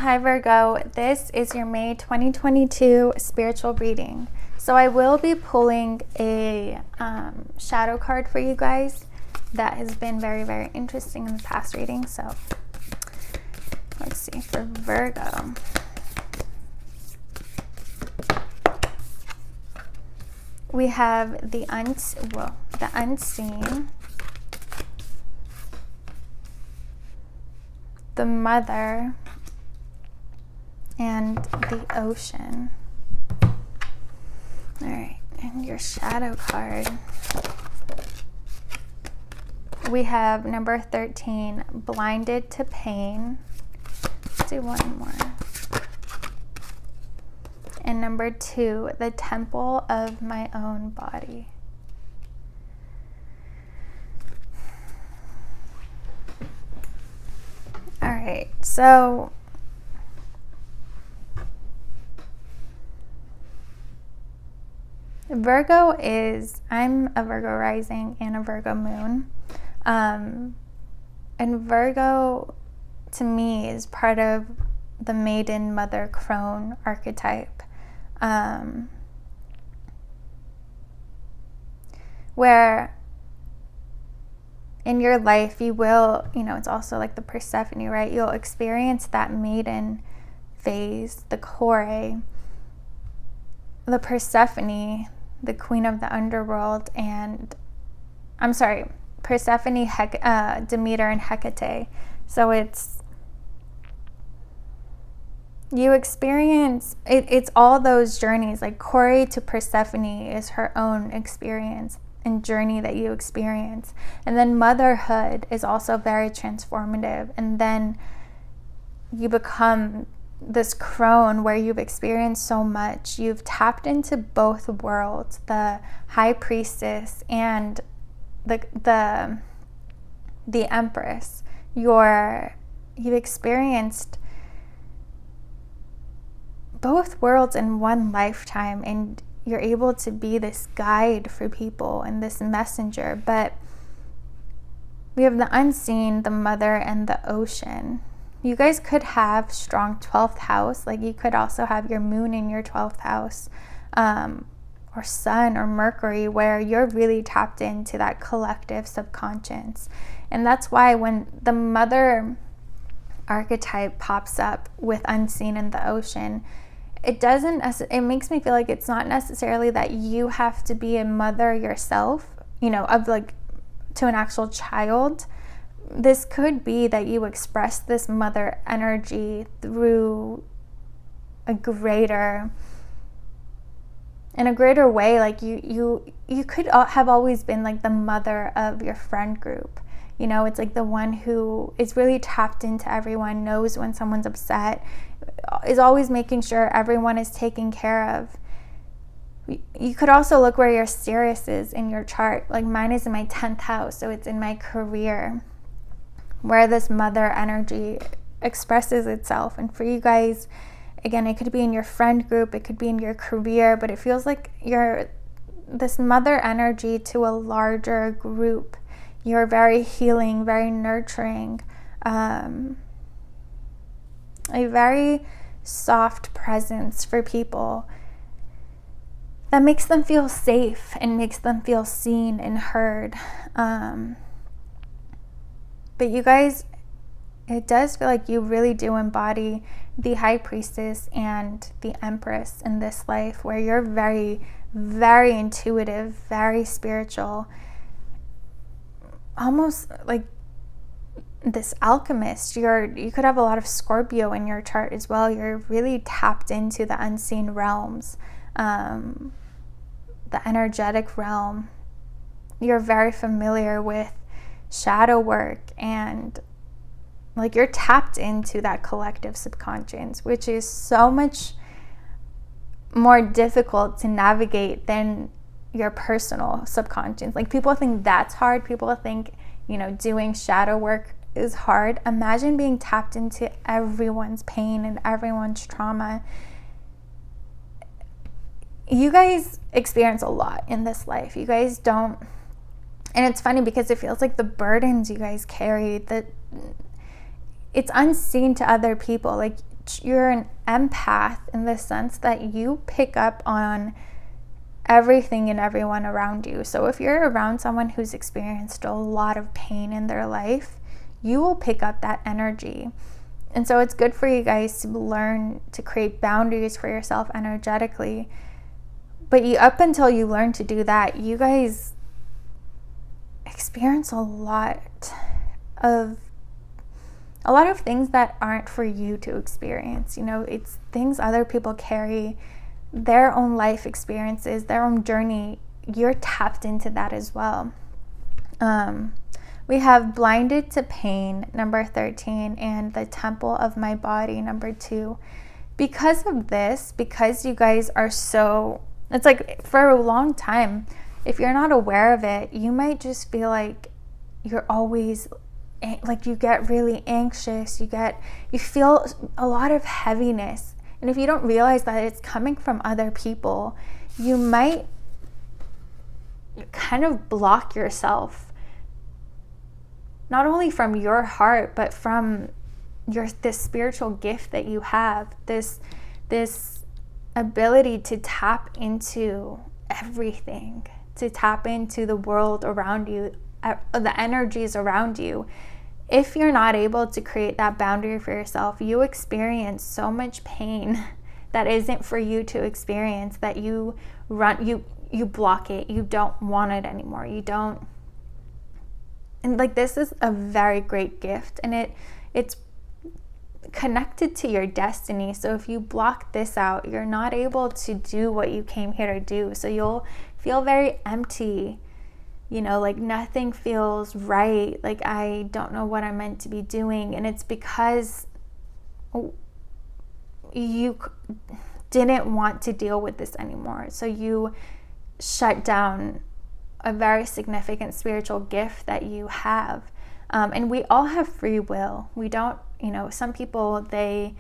Hi Virgo, this is your May 2022 spiritual reading. So I will be pulling a shadow card for you guys. That has been very, very interesting in the past reading. So let's see for Virgo. We have the unseen, the mother, and the ocean. All right, and your shadow card. We have number 13, blinded to pain. Let's do one more. And number 2, the temple of my own body. All right, so Virgo is, I'm a Virgo rising and a Virgo moon. And Virgo, to me, is part of the maiden mother crone archetype. Where in your life you will, it's also like the Persephone, right? You'll experience that maiden phase, the Kore, the Persephone, the queen of the underworld, and Persephone, Demeter, and Hecate. So you experience it's all those journeys. Like Kore to Persephone is her own experience and journey that you experience. And then motherhood is also very transformative. And then you become this crone where you've experienced so much. You've tapped into both worlds, the high priestess and the Empress. You've experienced both worlds in one lifetime, and you're able to be this guide for people and this messenger. But we have the unseen, the mother, and the ocean. You guys could have strong 12th house. Like you could also have your moon in your 12th house, or sun or Mercury, where you're really tapped into that collective subconscious. And that's why when the mother archetype pops up with unseen in the ocean, it makes me feel like it's not necessarily that you have to be a mother yourself, of like to an actual child. This could be that you express this mother energy through in a greater way. Like you could have always been like the mother of your friend group. It's like the one who is really tapped into everyone, knows when someone's upset, is always making sure everyone is taken care of. You could also look where your Sirius is in your chart. Like mine is in my 10th house, so it's in my career, where this mother energy expresses itself. And for you guys, again, it could be in your friend group, it could be in your career, but it feels like you're this mother energy to a larger group. You're very healing, very nurturing, a very soft presence for people that makes them feel safe and makes them feel seen and heard. But you guys, it does feel like you really do embody the high priestess and the empress in this life, where you're very, very intuitive, very spiritual, almost like this alchemist. You could have a lot of Scorpio in your chart as well. You're really tapped into the unseen realms, the energetic realm. You're very familiar with shadow work, and like you're tapped into that collective subconscious, which is so much more difficult to navigate than your personal subconscious. Like people think that's hard. People think, doing shadow work is hard. Imagine being tapped into everyone's pain and everyone's trauma. You guys experience a lot in this life. You guys don't, and it's funny because it feels like the burdens you guys carry, that it's unseen to other people. Like you're an empath in the sense that you pick up on everything and everyone around you. So if you're around someone who's experienced a lot of pain in their life, you will pick up that energy. And so it's good for you guys to learn to create boundaries for yourself energetically. But up until you learn to do that, you guys experience a lot of things that aren't for you to experience. It's things other people carry, their own life experiences, their own journey. You're tapped into that as well. We have blinded to pain, number 13, and the temple of my body, number 2. Because of this, because you guys are so, it's like for a long time, if you're not aware of it, you might just feel like you're always, like you get really anxious, you feel a lot of heaviness. And if you don't realize that it's coming from other people, you might kind of block yourself, not only from your heart, but from this spiritual gift that you have, this ability to tap into everything, to tap into the world around you, the energies around you. If you're not able to create that boundary for yourself, you experience so much pain that isn't for you to experience, that you block it. You don't want it anymore. You don't. And like, this is a very great gift, and it's connected to your destiny. So if you block this out, you're not able to do what you came here to do. So you'll feel very empty, like nothing feels right, like I don't know what I'm meant to be doing. And it's because you didn't want to deal with this anymore. So you shut down a very significant spiritual gift that you have. And we all have free will. We don't, some people, they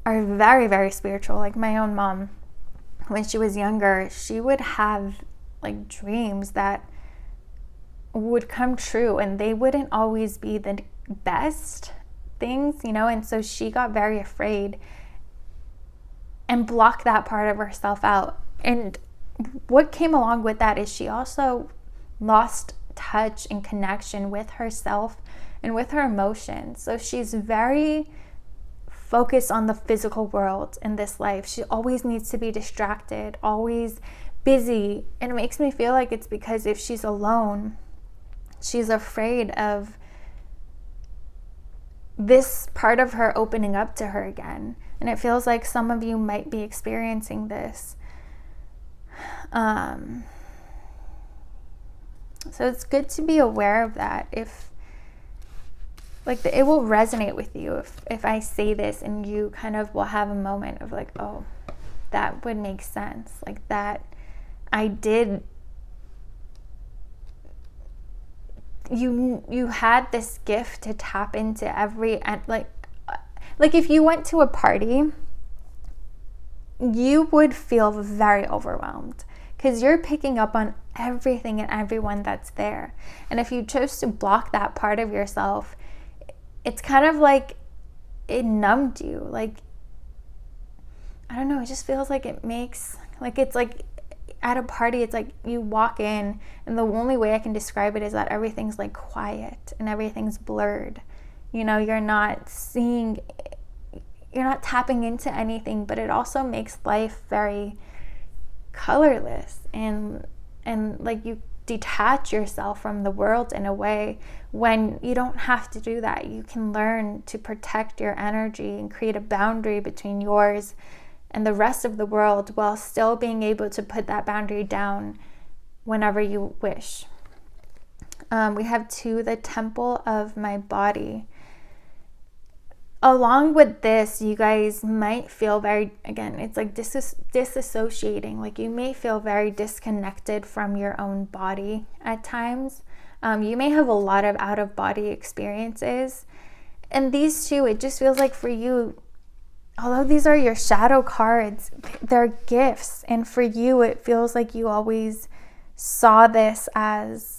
are very, very spiritual. Like my own mom, when she was younger, she would have like dreams that would come true, and they wouldn't always be the best things, and so she got very afraid and blocked that part of herself out. And what came along with that is she also lost touch and connection with herself and with her emotions. So she's very focused on the physical world in this life. She always needs to be distracted, always busy. And it makes me feel like it's because if she's alone, she's afraid of this part of her opening up to her again. And it feels like some of you might be experiencing this. So it's good to be aware of that. If it will resonate with you if I say this, and you kind of will have a moment of like, oh, that would make sense. Like that I did. You had this gift to tap into every, like if you went to a party, you would feel very overwhelmed because you're picking up on everything and everyone that's there. And if you chose to block that part of yourself, it's kind of like it numbed you. Like, I don't know, it just feels like it makes, like it's like at a party, it's like you walk in and the only way I can describe it is that everything's like quiet and everything's blurred. You're not seeing, you're not tapping into anything, but it also makes life very colorless and like you detach yourself from the world in a way when you don't have to do that. You can learn to protect your energy and create a boundary between yours and the rest of the world while still being able to put that boundary down whenever you wish. We have 2, the temple of my body. Along with this, you guys might feel very, again, it's like disassociating. Like you may feel very disconnected from your own body at times. You may have a lot of out-of-body experiences. And these 2, it just feels like for you, although these are your shadow cards, they're gifts. And for you, it feels like you always saw this as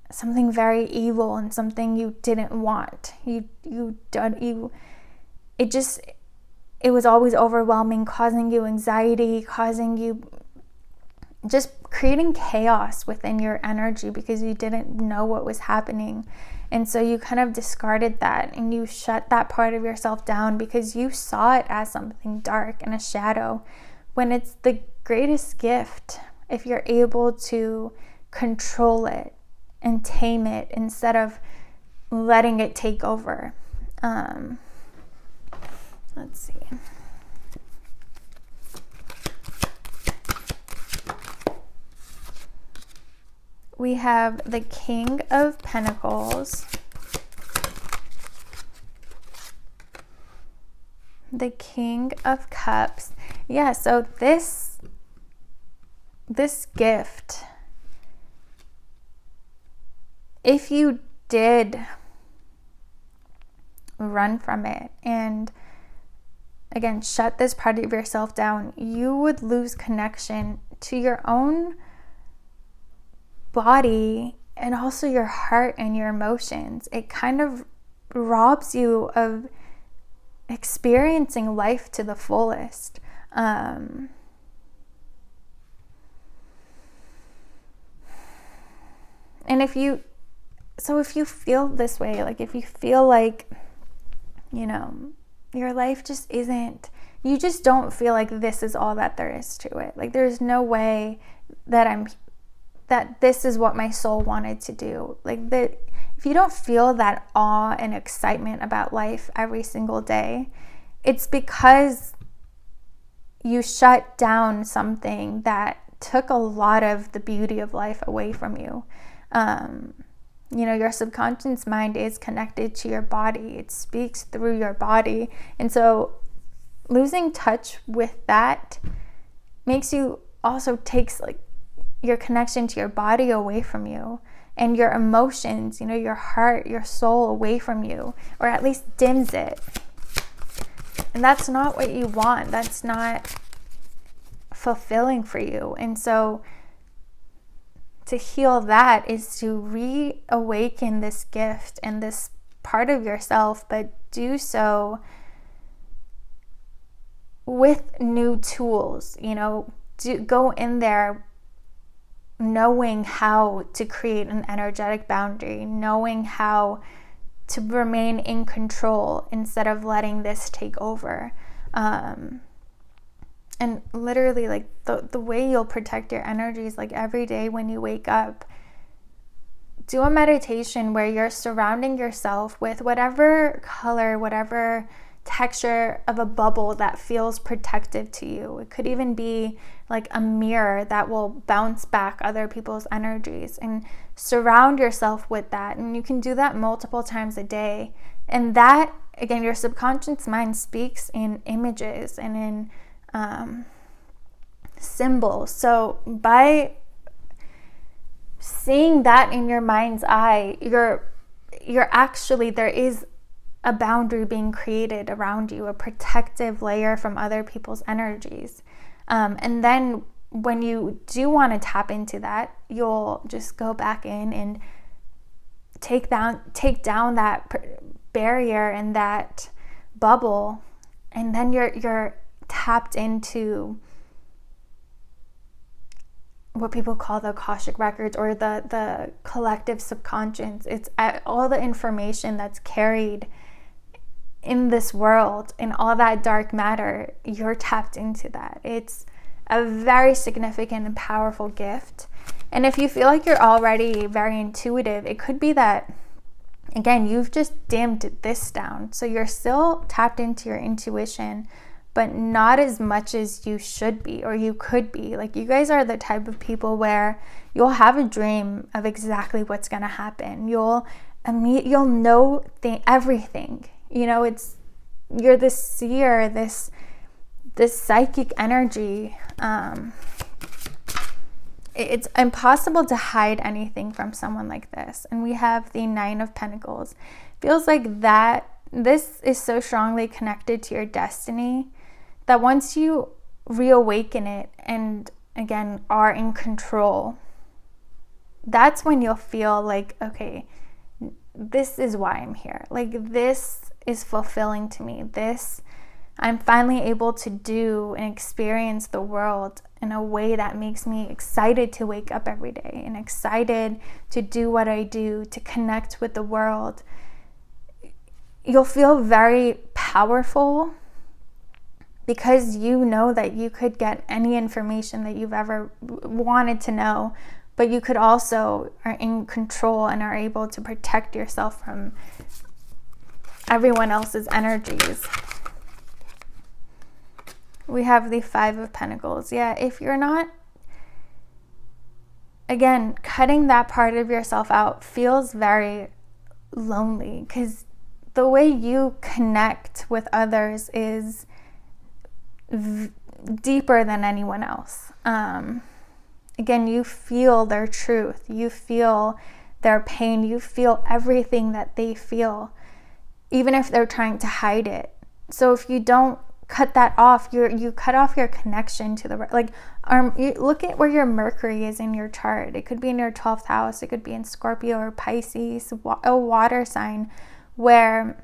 something very evil and something you didn't want. You it was always overwhelming, causing you anxiety, causing you just creating chaos within your energy because you didn't know what was happening. And so you kind of discarded that and you shut that part of yourself down because you saw it as something dark and a shadow, when it's the greatest gift if you're able to control it and tame it instead of letting it take over. Let's see. We have the King of Pentacles, the King of Cups. Yeah, so this gift, if you did run from it and again shut this part of yourself down, you would lose connection to your own body and also your heart and your emotions. It kind of robs you of experiencing life to the fullest. And if you feel this way, like if you feel like, you know, your life just isn't, you just don't feel like this is all that there is to it. Like there's no way that this is what my soul wanted to do. Like that, if you don't feel that awe and excitement about life every single day, it's because you shut down something that took a lot of the beauty of life away from you. You know, your subconscious mind is connected to your body. It speaks through your body. And so losing touch with that takes like your connection to your body away from you, and your emotions, you know, your heart, your soul away from you, or at least dims it. And that's not what you want. That's not fulfilling for you. And so to heal that is to reawaken this gift and this part of yourself, but do so with new tools. You know, go in there knowing how to create an energetic boundary, knowing how to remain in control instead of letting this take over. And literally, like the way you'll protect your energies, like every day when you wake up, do a meditation where you're surrounding yourself with whatever color, whatever texture of a bubble that feels protective to you. It could even be like a mirror that will bounce back other people's energies, and surround yourself with that. And you can do that multiple times a day. And that, again, your subconscious mind speaks in images and in symbols. So by seeing that in your mind's eye, you're actually, there is a boundary being created around you, a protective layer from other people's energies. And then when you do want to tap into that, you'll just go back in and take down that barrier and that bubble, and then you're tapped into what people call the Akashic records, or the collective subconscious. It's all the information that's carried in this world, and all that dark matter, you're tapped into that. It's a very significant and powerful gift. And if you feel like you're already very intuitive, it could be that, again, you've just dimmed this down. So you're still tapped into your intuition, but not as much as you should be, or you could be. Like, you guys are the type of people where you'll have a dream of exactly what's going to happen. You'll know everything. You know, you're this seer, this psychic energy. It's impossible to hide anything from someone like this. And we have the Nine of Pentacles. Feels like that this is so strongly connected to your destiny that once you reawaken it and, again, are in control, that's when you'll feel like, okay, this is why I'm here. Like, this is fulfilling to me. This, I'm finally able to do and experience the world in a way that makes me excited to wake up every day and excited to do what I do, to connect with the world. You'll feel very powerful because you know that you could get any information that you've ever wanted to know, but you could also are in control and are able to protect yourself from everyone else's energies. We have the Five of Pentacles. Yeah, if you're not, again, cutting that part of yourself out feels very lonely, because the way you connect with others is deeper than anyone else. Again, you feel their truth, you feel their pain, you feel everything that they feel, even if they're trying to hide it. So if you don't cut that off, you cut off your connection to the, like, you look at where your Mercury is in your chart. It could be in your 12th house, it could be in Scorpio or Pisces, a water sign, where,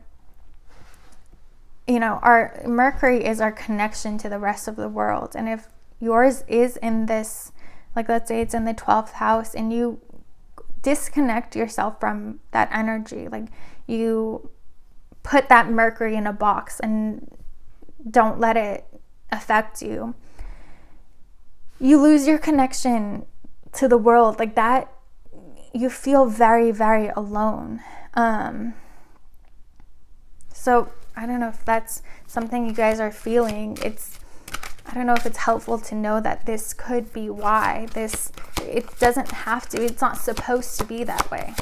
you know, our Mercury is our connection to the rest of the world. And if yours is in this, like, let's say it's in the 12th house, and you disconnect yourself from that energy, like you put that Mercury in a box and don't let it affect you, you lose your connection to the world. Like that, you feel very, very alone. So I don't know if that's something you guys are feeling. I don't know if it's helpful to know that this could be why. It doesn't have to, it's not supposed to be that way.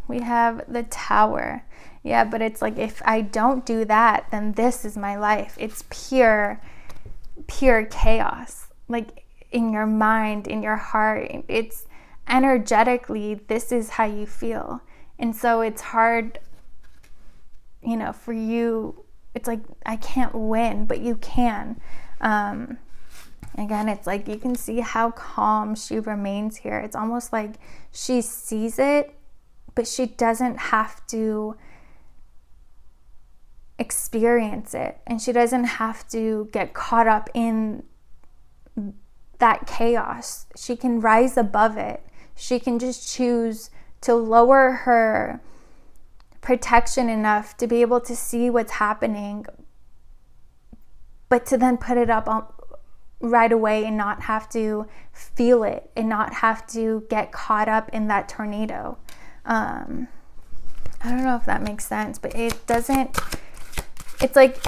We have the Tower. Yeah, but it's like, if I don't do that, then this is my life. It's pure chaos. Like in your mind, in your heart, it's energetically, this is how you feel. And so it's hard, you know, for you, it's like, I can't win, but you can. Again, it's like, you can see how calm she remains here. It's almost like she sees it, but she doesn't have to experience it, and she doesn't have to get caught up in that chaos. She can rise above it. She can just choose to lower her protection enough to be able to see what's happening, but to then put it up right away and not have to feel it and not have to get caught up in that tornado. I don't know if that makes sense, but it doesn't. It's like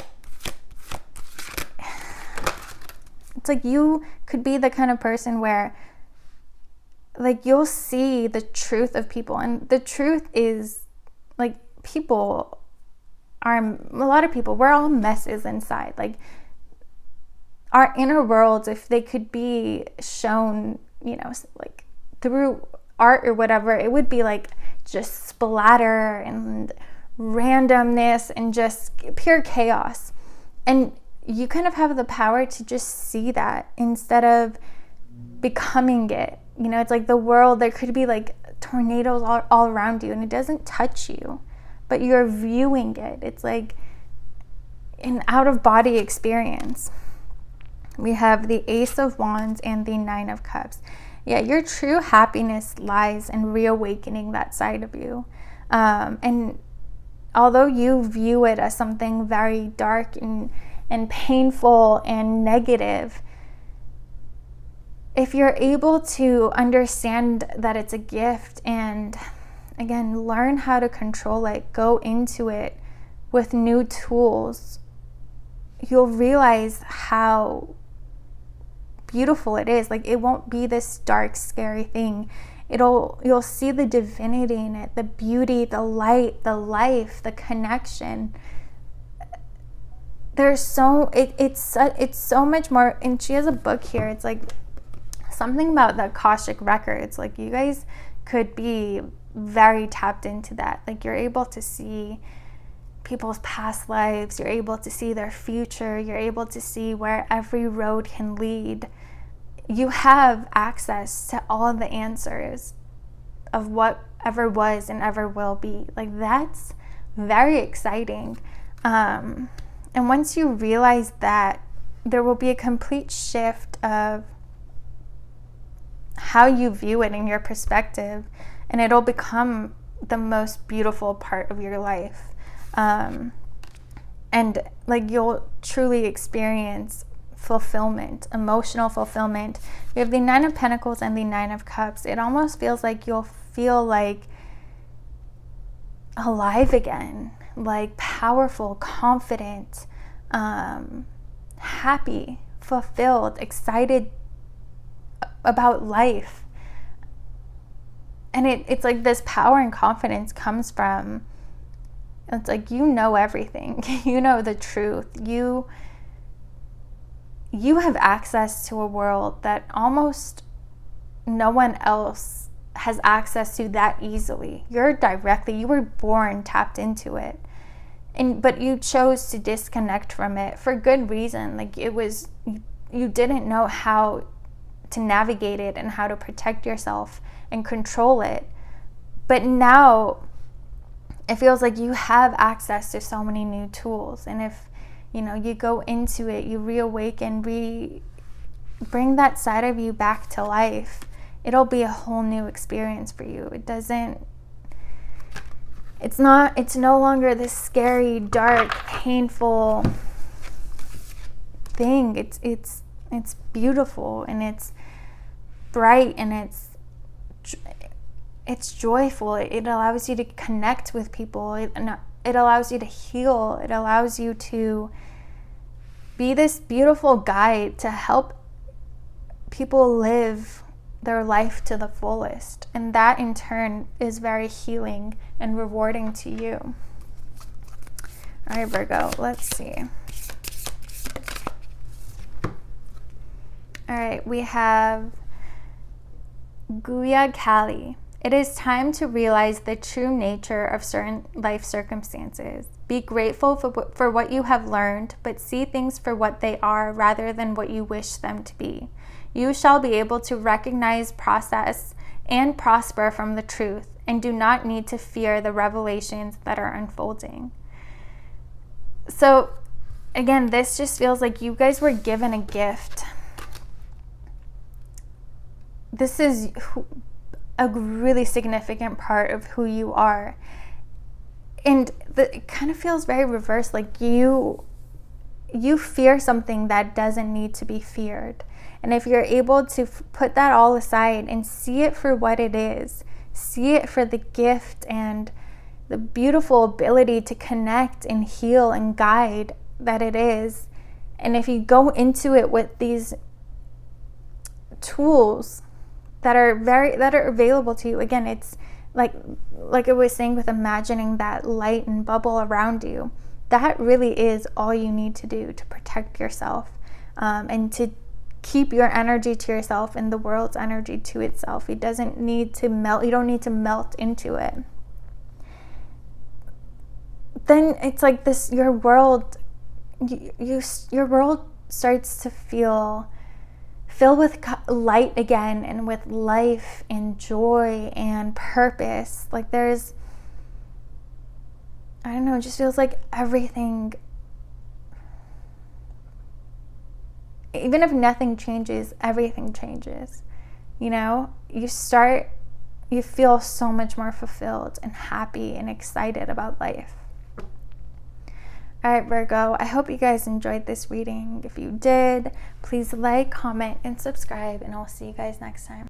you could be the kind of person where, like, you'll see the truth of people, and the truth is, like, people are, a lot of people, we're all messes inside. Like, our inner worlds, if they could be shown, you know, like through art or whatever, it would be like just splatter and randomness and just pure chaos. And you kind of have the power to just see that instead of becoming it. You know, it's like the world, there could be like tornadoes all around you, and it doesn't touch you, but you're viewing it. It's like an out-of-body experience. We have the Ace of Wands and the Nine of Cups. Yeah, your true happiness lies in reawakening that side of you. And although you view it as something very dark and painful and negative, if you're able to understand that it's a gift and, again, learn how to control it, go into it with new tools, you'll realize how beautiful it is. Like, it won't be this dark, scary thing. You'll see the divinity in it, the beauty, the light, the life, the connection. There's it's so much more. And she has a book here. It's like something about the Akashic records. Like, you guys could be very tapped into that. Like, you're able to see people's past lives, you're able to see their future, you're able to see where every road can lead. You have access to all of the answers of what ever was and ever will be. Like, that's very exciting. And once you realize that, there will be a complete shift of how you view it in your perspective, and it'll become the most beautiful part of your life. And like, you'll truly experience fulfillment, emotional fulfillment. We have the 9 of Pentacles and the 9 of Cups. It almost feels like you'll feel like alive again, like powerful, confident, happy, fulfilled, excited about life. And it's like this power and confidence comes from, it's like, you know everything. You know the truth. You have access to a world that almost no one else has access to that easily. You were born tapped into it. But you chose to disconnect from it for good reason. Like, it was, you didn't know how to navigate it and how to protect yourself and control it. But now it feels like you have access to so many new tools. And if, you go into it, you reawaken, bring that side of you back to life, it'll be a whole new experience for you. It's no longer this scary, dark, painful thing. It's beautiful, and it's bright, and it's joyful. It allows you to connect with people. It allows you to heal. It allows you to be this beautiful guide to help people live their life to the fullest. And that in turn is very healing and rewarding to you. All right, Virgo, let's see. All right, we have Guya Kali. It is time to realize the true nature of certain life circumstances. Be grateful for what you have learned, but see things for what they are rather than what you wish them to be. You shall be able to recognize, process, and prosper from the truth, and do not need to fear the revelations that are unfolding. So, again, this just feels like you guys were given a gift. This is a really significant part of who you are. And it kind of feels very reversed, like you fear something that doesn't need to be feared. And if you're able to put that all aside and see it for what it is, see it for the gift and the beautiful ability to connect and heal and guide that it is, and if you go into it with these tools that are available to you, again, it's like I was saying with imagining that light and bubble around you, that really is all you need to do to protect yourself, and to keep your energy to yourself and the world's energy to itself. It doesn't need to melt. You don't need to melt into it. Then it's like this, your world starts to feel filled with light again, and with life and joy and purpose. Like, there's, I don't know, it just feels like everything, even if nothing changes, everything changes. You feel so much more fulfilled and happy and excited about life. All right, Virgo, I hope you guys enjoyed this reading. If you did, please like, comment, and subscribe, and I'll see you guys next time.